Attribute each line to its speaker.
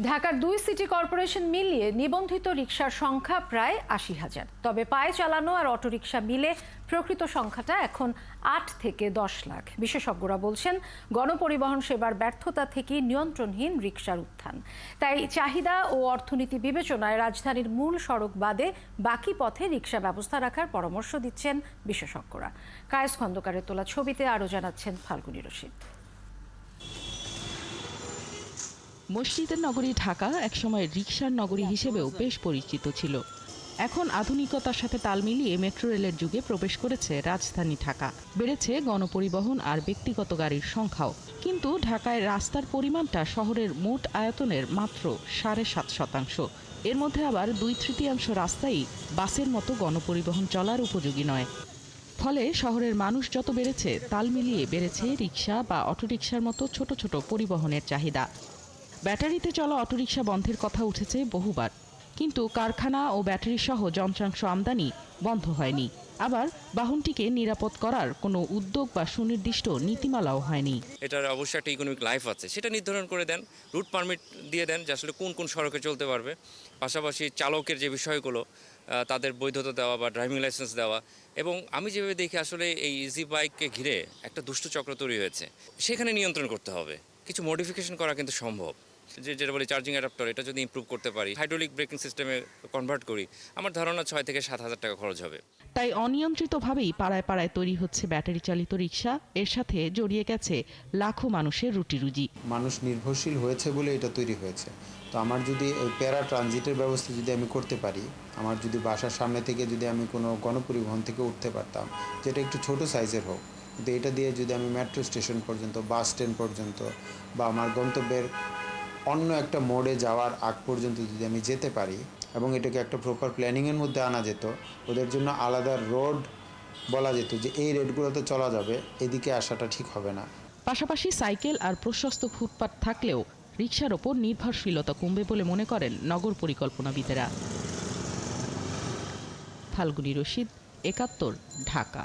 Speaker 1: ঢাকার ২ city corporation মিলিয়ে নিবন্ধিত রিকশার সংখ্যা প্রায় ৮০,০০০। তবে পায়ে চালানো আর অটোরিকশা মিলে প্রকৃত সংখ্যাটা এখন ৮ থেকে ১০ লাখ। বিশেষজ্ঞরা বলছেন, গণপরিবহন সেবার ব্যর্থতা থেকে নিয়ন্ত্রণহীন রিকশার উত্থান। তাই চাহিদা ও অর্থনীতি বিবেচনায় রাজধানীর মূল সড়ক বাদে বাকি পথে রিকশা ব্যবস্থা রাখার পরামর্শ দিচ্ছেন বিশেষজ্ঞরা। কায়েস খন্দকারের তোলা ছবিতে আরও জানাচ্ছেন ফাল্গুনী রশিদ।
Speaker 2: মসজিদের নগরী ঢাকা একসময় রিকশার নগরী হিসেবেও বেশ পরিচিত ছিল। এখন আধুনিকতার সাথে তাল মিলিয়ে মেট্রো রেলের যুগে প্রবেশ করেছে রাজধানী ঢাকা। বেড়েছে গণপরিবহন আর ব্যক্তিগত গাড়ির সংখ্যাও। কিন্তু ঢাকায় রাস্তার পরিমাণটা শহরের মোট আয়তনের মাত্র ৭.৫%। এর মধ্যে আবার ২/৩ রাস্তাই বাসের মতো গণপরিবহন চলার উপযোগী নয়। ফলে শহরের মানুষ যত বেড়েছে, তাল মিলিয়ে বেড়েছে রিকশা বা অটোরিকশার মতো ছোট ছোট পরিবহনের চাহিদা। ব্যাটারিতে চলা অটোরিকশা বন্ধের কথা উঠেছে বহুবার, কিন্তু কারখানা ও ব্যাটারি সহ যন্ত্রাংশ আমদানি বন্ধ হয়নি। আবার বাহনটিকে নিরাপদ করার কোনো উদ্যোগ বা সুনির্দিষ্ট নীতিমালাও হয়নি।
Speaker 3: এটার অবশ্যই একটা ইকোনমিক লাইফ আছে, সেটা নির্ধারণ করে দেন, রুট পারমিট দিয়ে দেন যে আসলে কোন কোন সড়কে চলতে পারবে। পাশাপাশি চালকের যে বিষয়গুলো, তাদের বৈধতা দেওয়া বা ড্রাইভিং লাইসেন্স দেওয়া। এবং আমি যেভাবে দেখি আসলে এই ইজি বাইককে ঘিরে একটা দুষ্ট চক্র তৈরি হয়েছে, সেখানে নিয়ন্ত্রণ করতে হবে। কিছু মডিফিকেশন করা কিন্তু সম্ভব। যেটা বলি চার্জিং অ্যাডাপ্টার, এটা যদি ইমপ্রুভ করতে পারি, হাইড্রোলিক ব্রেকিং সিস্টেমে কনভার্ট করি, আমার ধারণা ৬ থেকে ৭ হাজার টাকা খরচ হবে।
Speaker 2: তাই অনিয়ন্ত্রিতভাবেই পাড়ায় পাড়ায় তৈরি হচ্ছে ব্যাটারি চালিত রিকশা। এর সাথে জড়িয়ে গেছে লাখো মানুষের রুটি রুজি।
Speaker 4: মানুষ নির্ভরশীল হয়েছে বলে এটা তৈরি হয়েছে। তো আমার যদি ওই প্যারা ট্রানজিটের ব্যবস্থা যদি আমি করতে পারি, আমার যদি বাসার সামনে থেকে যদি আমি কোনো গণপরিবহন থেকে উঠতে পারতাম, যেটা একটু ছোট সাইজের হোক, কিন্তু এটা দিয়ে যদি আমি মেট্রো স্টেশন পর্যন্ত, বাস স্ট্যান্ড পর্যন্ত বা আমার গন্তব্যের অন্য একটা মোড়ে যাওয়ার আগ পর্যন্ত যদি আমি যেতে পারি এবং এটাকে একটা প্রপার প্ল্যানিংয়ের মধ্যে আনা যেত, ওদের জন্য আলাদা রোড বলা যেত যে এই রোডগুলোতে চলা যাবে, এদিকে আসাটা ঠিক হবে না।
Speaker 2: পাশাপাশি সাইকেল আর প্রশস্ত ফুটপাত থাকলেও রিকশার ওপর নির্ভরশীলতা কমবে বলে মনে করেন নগর পরিকল্পনাবিদেরা। ফাল্গুনী রশিদ, ৭১, ঢাকা।